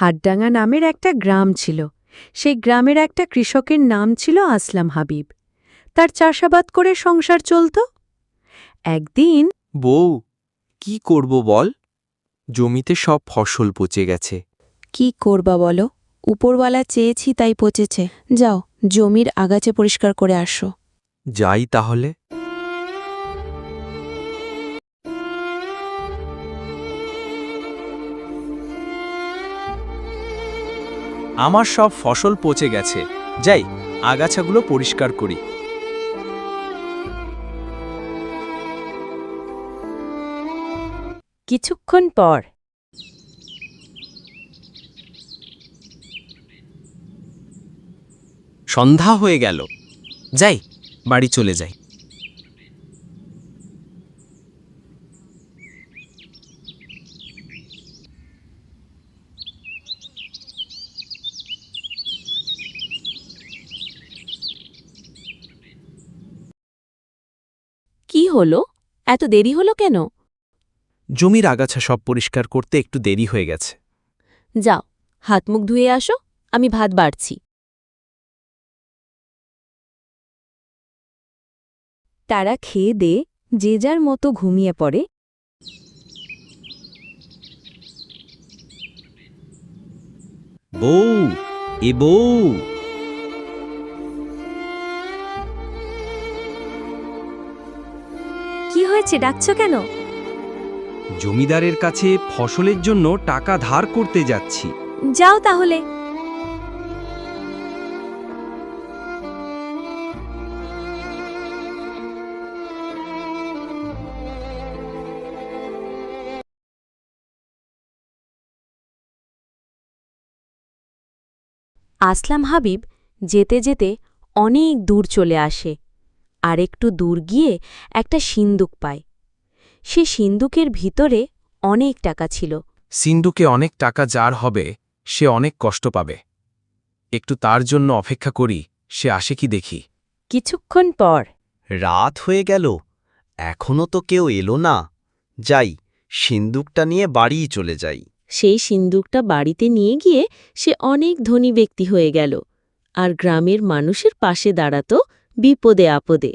হাটডাঙ্গা নামের একটা গ্রাম ছিল। সেই গ্রামের একটা কৃষকের নাম ছিল আসলাম হাবিব। তার চাষাবাদ করে সংসার চলত। একদিন বউ, কি করব বল? জমিতে সব ফসল পচে গেছে। কি করবা বলো? উপরওয়ালা চেয়েছি তাই পচেছে। যাও, জমির আগাছা পরিষ্কার করে আসো। যাই তাহলে। আমার সব ফসল পচে গেছে, যাই আগাছাগুলো পরিষ্কার করি। কিছুক্ষণ পর সন্ধ্যা হয়ে গেল, যাই বাড়ি চলে যাই। কি হলো? এত দেরি হলো কেন? জমির আগাছা সব পরিষ্কার করতে একটু দেরি হয়ে গেছে। যাও, হাত মুখ ধুয়ে আসো, আমি ভাত বাড়ছি। তারা খেয়ে দে যে যার মতো ঘুমিয়ে পড়ে। বউ, এ বউ, কি হয়েছে, ডাকছো কেন? জমিদারের কাছে ফসলের জন্য টাকা ধার করতে যাচ্ছি। যাও তাহলে। আসলাম হাবিব যেতে যেতে অনেক দূর চলে আসে, আর একটু দূর গিয়ে একটা সিন্দুক পায়। সে সিন্দুকের ভিতরে অনেক টাকা ছিল। সিন্ধুকে অনেক টাকা যার হবে, সে অনেক কষ্ট পাবে। একটু তার জন্য অপেক্ষা করি, সে আসে কি দেখি। কিছুক্ষণ পর রাত হয়ে গেল, এখনো তো কেউ এলো না। যাই, সিন্দুকটা নিয়ে বাড়িই চলে যাই। সেই সিন্দুকটা বাড়িতে নিয়ে গিয়ে সে অনেক ধনী ব্যক্তি হয়ে গেল, আর গ্রামের মানুষের পাশে দাঁড়াত বিপদে আপদে।